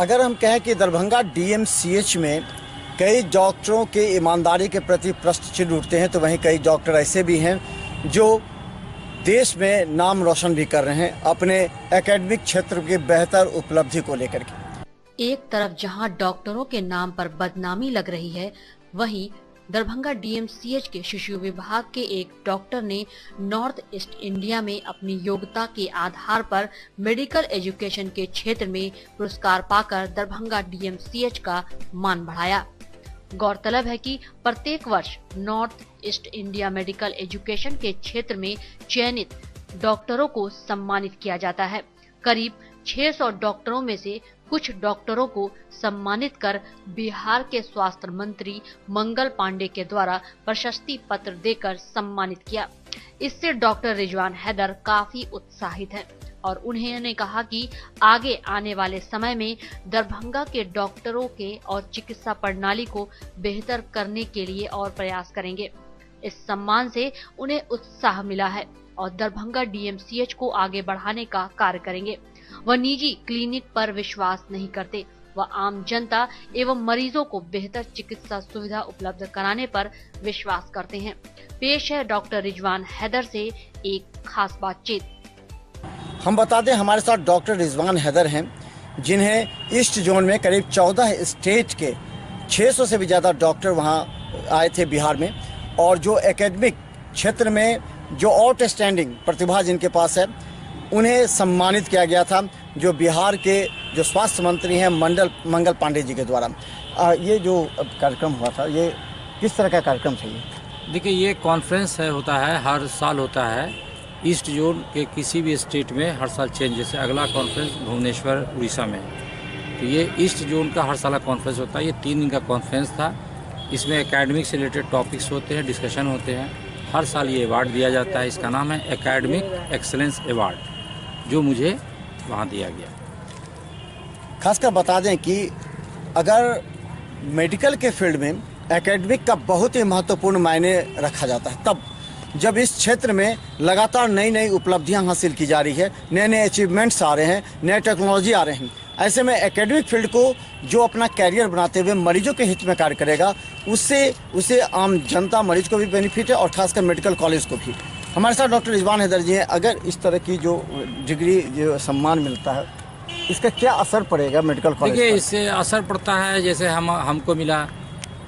अगर हम कहें कि दरभंगा डीएमसीएच में कई डॉक्टरों के ईमानदारी के प्रति प्रश्न चिन्ह उठते हैं, तो वहीं कई डॉक्टर ऐसे भी हैं जो देश में नाम रोशन भी कर रहे हैं अपने एकेडमिक क्षेत्र की बेहतर उपलब्धि को लेकर के। एक तरफ जहां डॉक्टरों के नाम पर बदनामी लग रही है, वहीं दरभंगा डीएमसीएच के शिशु विभाग के एक डॉक्टर ने नॉर्थ ईस्ट इंडिया में अपनी योग्यता के आधार पर मेडिकल एजुकेशन के क्षेत्र में पुरस्कार पाकर दरभंगा डीएमसीएच का मान बढ़ाया। गौरतलब है कि प्रत्येक वर्ष north east India medical education के क्षेत्र में चयनित डॉक्टरों को सम्मानित किया जाता है। करीब 600 डॉक्टरों में से कुछ डॉक्टरों को सम्मानित कर बिहार के स्वास्थ्य मंत्री मंगल पांडे के द्वारा प्रशस्ति पत्र देकर सम्मानित किया। इससे डॉक्टर रिजवान हैदर काफी उत्साहित हैं और उन्होंने कहा कि आगे आने वाले समय में दरभंगा के डॉक्टरों के और चिकित्सा प्रणाली को बेहतर करने के लिए और प्रयास करेंगे। इस सम्मान से उन्हें उत्साह मिला है और दरभंगा डीएमसीएच को आगे बढ़ाने का कार्य करेंगे। वह निजी क्लिनिक पर विश्वास नहीं करते, वह आम जनता एवं मरीजों को बेहतर चिकित्सा सुविधा उपलब्ध कराने पर विश्वास करते हैं। पेश है डॉक्टर रिजवान हैदर से एक खास बातचीत। हम बता दें, हमारे साथ डॉक्टर रिजवान हैदर हैं, जिन्हें ईस्ट जोन में करीब 14 स्टेट के 600 से भी ज़्यादा डॉक्टर वहां आए थे बिहार में, और जो एकेडमिक क्षेत्र में जो आउटस्टैंडिंग प्रतिभा जिनके पास है उन्हें सम्मानित किया गया था, जो बिहार के जो स्वास्थ्य मंत्री हैं मंगल पांडे जी के द्वारा। ये जो कार्यक्रम हुआ था, ये किस तरह का कार्यक्रम था? ये देखिए, ये कॉन्फ्रेंस होता है, हर साल होता है ईस्ट जोन के किसी भी स्टेट में हर साल चेंज। जैसे अगला कॉन्फ्रेंस भुवनेश्वर उड़ीसा में, तो ये ईस्ट जोन का हर साल कॉन्फ्रेंस होता है। ये 3 दिन का कॉन्फ्रेंस था। इसमें एकेडमिक से रिलेटेड टॉपिक्स होते हैं, डिस्कशन होते हैं। हर साल ये अवार्ड दिया जाता है। इसका नाम है एकेडमिक एक्सेलेंस अवार्ड, जो मुझे वहाँ दिया गया। खासकर बता दें कि अगर मेडिकल के फील्ड में एकेडमिक का बहुत ही महत्वपूर्ण मायने रखा जाता है, तब जब इस क्षेत्र में लगातार नई नई उपलब्धियां हासिल की जा रही है, नए नए अचीवमेंट्स आ रहे हैं, नए टेक्नोलॉजी आ रहे हैं, ऐसे में एकेडमिक फील्ड को जो अपना कैरियर बनाते हुए मरीजों के हित में कार्य करेगा, उससे आम जनता, मरीज को भी बेनिफिट है और खासकर मेडिकल कॉलेज को भी। हमारे साथ डॉक्टर रिजवान हैदर जी हैं। अगर इस तरह की जो डिग्री, जो सम्मान मिलता है, इसका क्या असर पड़ेगा मेडिकल कॉलेज पर? देखिए, इससे असर पड़ता है, जैसे हमको मिला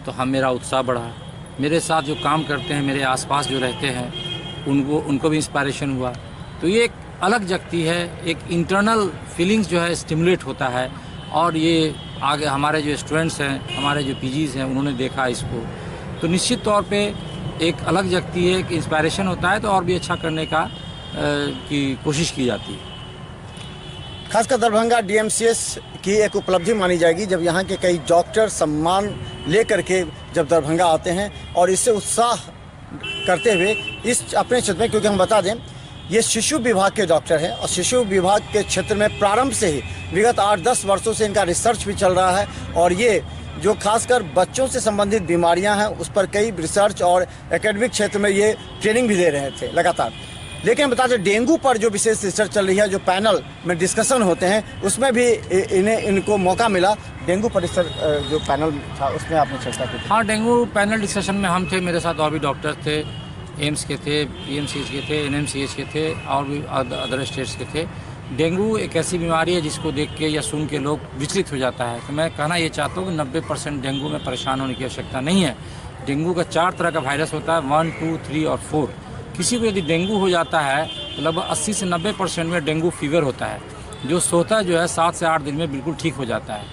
तो मेरा उत्साह बढ़ा। मेरे साथ जो काम करते हैं, मेरे आसपास जो रहते हैं, उनको भी इंस्पायरेशन हुआ। तो ये एक अलग जगती है, एक इंटरनल फीलिंग्स जो है स्टिमुलेट होता है। और ये आगे हमारे जो स्टूडेंट्स हैं, हमारे जो पीजीज़ हैं, उन्होंने देखा इसको, तो निश्चित तौर पे एक अलग जगती है, एक इंस्पायरेशन होता है, तो और भी अच्छा करने की कोशिश की जाती है। खासकर दरभंगा डीएमसीएच की एक उपलब्धि मानी जाएगी जब यहाँ के कई डॉक्टर सम्मान लेकर के जब दरभंगा आते हैं और इससे उत्साह करते हुए इस अपने क्षेत्र में, क्योंकि हम बता दें ये शिशु विभाग के डॉक्टर हैं और शिशु विभाग के क्षेत्र में प्रारंभ से ही विगत 8-10 वर्षों से इनका रिसर्च भी चल रहा है और ये जो खासकर बच्चों से संबंधित बीमारियां हैं उस पर कई रिसर्च और एकेडमिक क्षेत्र में ये ट्रेनिंग भी दे रहे थे लगातार। लेकिन बता दें, डेंगू पर जो विशेष रिसर्च चल रही है, जो पैनल में डिस्कशन होते हैं, उसमें भी इनको मौका मिला। डेंगू पर जो पैनल था उसमें आपने चर्चा की? हाँ, डेंगू पैनल डिस्कशन में हम थे, मेरे साथ और भी डॉक्टर थे, एम्स के थे, पीएमसीएच के थे, एनएमसीएच के थे और भी अदर स्टेट्स के थे। डेंगू एक ऐसी बीमारी है जिसको देख के या सुन के लोग विचलित हो जाता है। तो मैं कहना ये चाहता हूँ कि 90% डेंगू में परेशान होने की आवश्यकता नहीं है। डेंगू का 4 तरह का वायरस होता है, 1, 2, 3 और 4। किसी को यदि डेंगू हो जाता है तो लगभग 80 से 90% में डेंगू फीवर होता है, जो सोता जो है 7 से 8 दिन में बिल्कुल ठीक हो जाता है।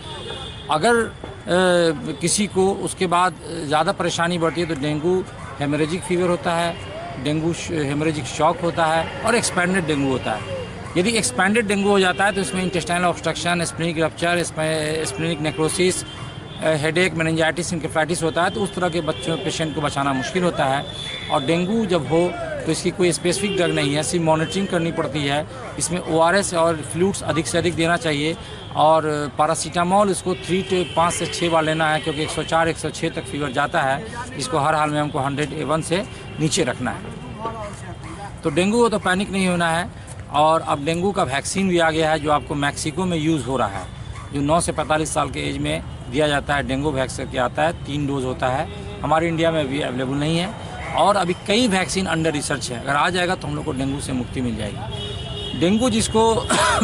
अगर किसी को उसके बाद ज़्यादा परेशानी बढ़ती है तो डेंगू हेमरेजिक फीवर होता है, डेंगू हेमरेजिक शॉक होता है और एक्सपैंडेड डेंगू होता है। यदि एक्सपैंडेड डेंगू हो जाता है तो इसमें intestinal obstruction, splenic rupture, splenic necrosis, headache, meningitis, encephalitis होता है, तो उस तरह के पेशेंट को बचाना मुश्किल होता है। और डेंगू जब हो तो इसकी कोई स्पेसिफिक ड्रग नहीं है, सिर्फ मॉनिटरिंग करनी पड़ती है। इसमें ORS और फ्लूइड्स अधिक से अधिक देना चाहिए और पैरासीटामोल इसको 5 से 6 बार लेना है, क्योंकि 104-106 तक फीवर जाता है। इसको हर हाल में हमको 101 से नीचे रखना है। तो डेंगू हो तो पैनिक नहीं होना है। और अब डेंगू का वैक्सीन भी आ गया है जो आपको मैक्सिको में यूज़ हो रहा है। जो 9 से 45 साल के एज में दिया जाता है। डेंगू वैक्सीन के आता है, 3 डोज होता है। हमारे इंडिया में अभी अवेलेबल नहीं है और अभी कई वैक्सीन अंडर रिसर्च है। अगर आ जाएगा तो हम लोग को डेंगू से मुक्ति मिल जाएगी। डेंगू जिसको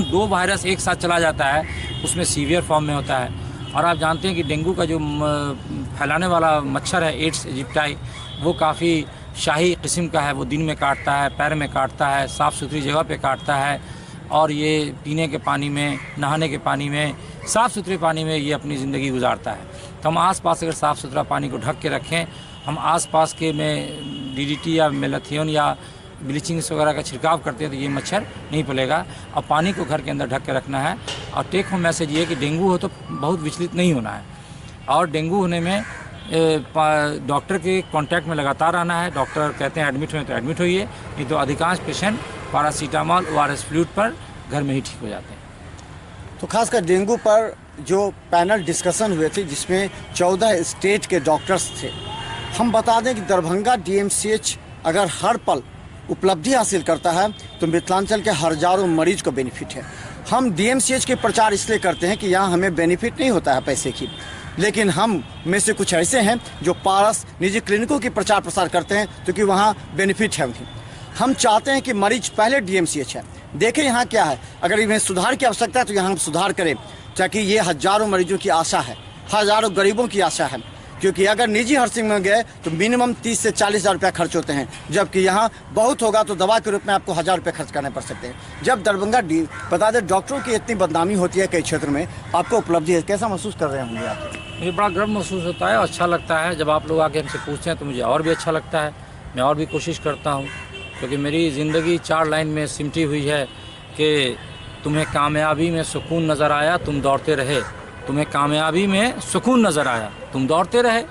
2 वायरस एक साथ चला जाता है उसमें सीवियर फॉर्म में होता है। और आप जानते हैं कि डेंगू का जो फैलाने वाला मच्छर है एड्स इजिप्टाई, वो काफ़ी शाही किस्म का है। वो दिन में काटता है, पैर में काटता है, साफ़ सुथरी जगह पे काटता है और ये पीने के पानी में, नहाने के पानी में, साफ़ सुथरे पानी में ये अपनी ज़िंदगी गुजारता है। तो हम आसपास अगर साफ़ सुथरा पानी को ढक के रखें, हम आसपास के में डीडीटी या मेलाथियन या ब्लीचिंग वगैरह का छिड़काव करते हैं तो ये मच्छर नहीं पलेगा। और पानी को घर के अंदर ढक के रखना है। और टेक होम मैसेज ये है कि डेंगू हो तो बहुत विचलित नहीं होना है और डेंगू होने में डॉक्टर के कांटेक्ट में लगातार आना है। डॉक्टर कहते हैं एडमिट हुए तो एडमिट होइए, नहीं तो अधिकांश पेशेंट पैरासीटामोल ORS फ्लूइड पर घर में ही ठीक हो जाते हैं। तो खासकर डेंगू पर जो पैनल डिस्कशन हुए थे जिसमें 14 स्टेट के डॉक्टर्स थे, हम बता दें कि दरभंगा DMCH अगर हर पल उपलब्धि हासिल करता है तो मिथिलांचल के हजारों मरीज को बेनिफिट है। हम DMCH के प्रचार इसलिए करते हैं कि यहाँ हमें बेनिफिट नहीं होता है पैसे की, लेकिन हम में से कुछ ऐसे हैं जो पारस निजी क्लिनिकों की प्रचार प्रसार करते हैं क्योंकि वहाँ बेनिफिट है उन्हें। हम चाहते हैं कि मरीज पहले DMCH है, देखें यहाँ क्या है, अगर इन्हें सुधार की आवश्यकता है तो यहाँ हम सुधार करें, ताकि ये हजारों मरीजों की आशा है, हजारों गरीबों की आशा है। क्योंकि अगर निजी हर्सिंग में गए तो मिनिमम 30 से 40 हज़ार रुपया खर्च होते हैं, जबकि यहाँ बहुत होगा तो दवा के रूप में आपको 1000 रुपये खर्च करने पड़ सकते हैं। जब दरभंगा बता दें डॉक्टरों की इतनी बदनामी होती है कई क्षेत्र में, आपको उपलब्धि है, कैसा महसूस कर रहे होंगे आप? मुझे बड़ा गर्व महसूस होता है और अच्छा लगता है। जब आप लोग आके हमसे पूछते हैं तो मुझे और भी अच्छा लगता है। मैं और भी कोशिश करता हूँ क्योंकि मेरी ज़िंदगी 4 लाइन में सिमटी हुई है कि तुम्हें कामयाबी में सुकून नज़र आया, तुम दौड़ते रहे। तुम्हें कामयाबी में सुकून नज़र आया, तुम दौड़ते रहे।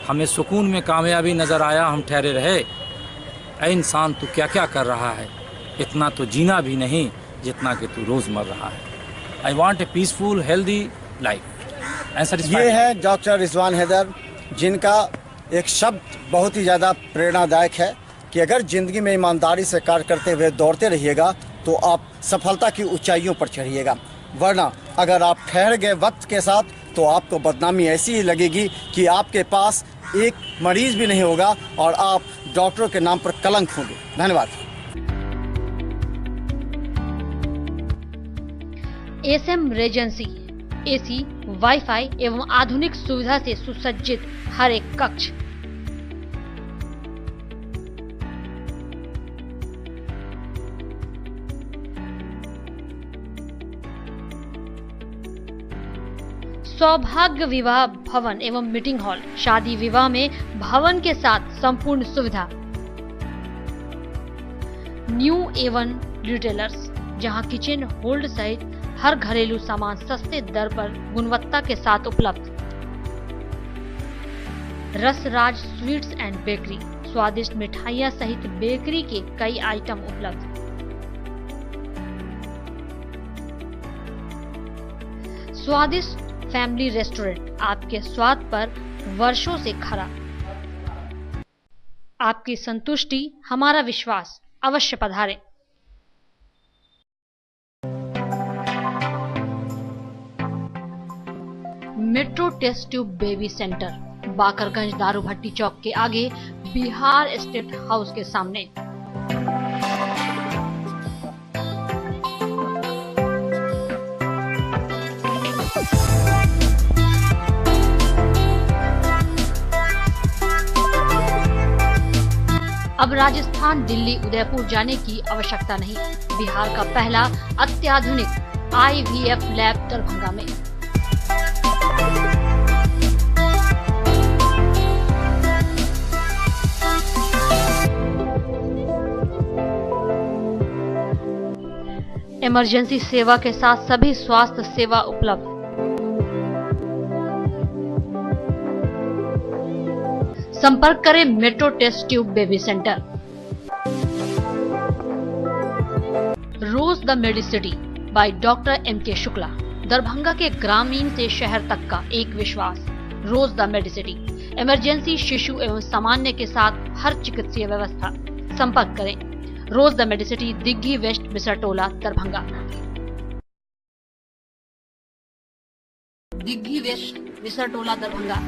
हमें सुकून में कामयाबी नज़र आया, हम ठहरे रहे। ऐ इंसान तू क्या क्या कर रहा है, इतना तो जीना भी नहीं जितना कि तू रोज़ मर रहा है। I want A peaceful healthy life. ये है डॉक्टर रिजवान हैदर, जिनका एक शब्द बहुत ही ज़्यादा प्रेरणादायक है कि अगर ज़िंदगी में ईमानदारी से कार्य करते हुए दौड़ते रहिएगा तो आप सफलता की ऊंचाइयों पर चढ़िएगा, वरना अगर आप ठहर गए वक्त के साथ तो आपको बदनामी ऐसी ही लगेगी कि आपके पास एक मरीज भी नहीं होगा और आप डॉक्टरों के नाम पर कलंक होंगे। धन्यवाद। एसएम रेजेंसी AC, वाईफाई एवं आधुनिक सुविधा से सुसज्जित हर एक कक्ष। सौभाग्य विवाह भवन एवं मीटिंग हॉल, शादी विवाह में भवन के साथ संपूर्ण सुविधा। न्यू A1 रिटेलर्स, जहां किचन होल्ड सहित हर घरेलू सामान सस्ते दर पर गुणवत्ता के साथ उपलब्ध। रसराज स्वीट्स एंड बेकरी, स्वादिष्ट मिठाइयां सहित बेकरी के कई आइटम उपलब्ध। स्वादिष्ट फैमिली रेस्टोरेंट, आपके स्वाद पर वर्षों से खरा। आपकी संतुष्टि हमारा विश्वास, अवश्य पधारें। Metro test tube baby centre, Bakarganj Daru Bhatti चौक के आगे, बिहार स्टेट हाउस के सामने। अब राजस्थान, दिल्ली, उदयपुर जाने की आवश्यकता नहीं। बिहार का पहला अत्याधुनिक IVF लैब दरभंगा में। इमरजेंसी सेवा के साथ सभी स्वास्थ्य सेवा उपलब्ध। संपर्क करें metro test tube baby centre. Rose the Medicity by doctor MK Shukla, Darbhanga के ग्रामीण से शहर तक का एक विश्वास। रोज द मेडिसिटी, इमरजेंसी, शिशु एवं सामान्य के साथ हर चिकित्सीय व्यवस्था। संपर्क करें Rose the Medicity, Digghi West, Bisartola, Darbhanga. Digghi West, Visartola, Darbhanga.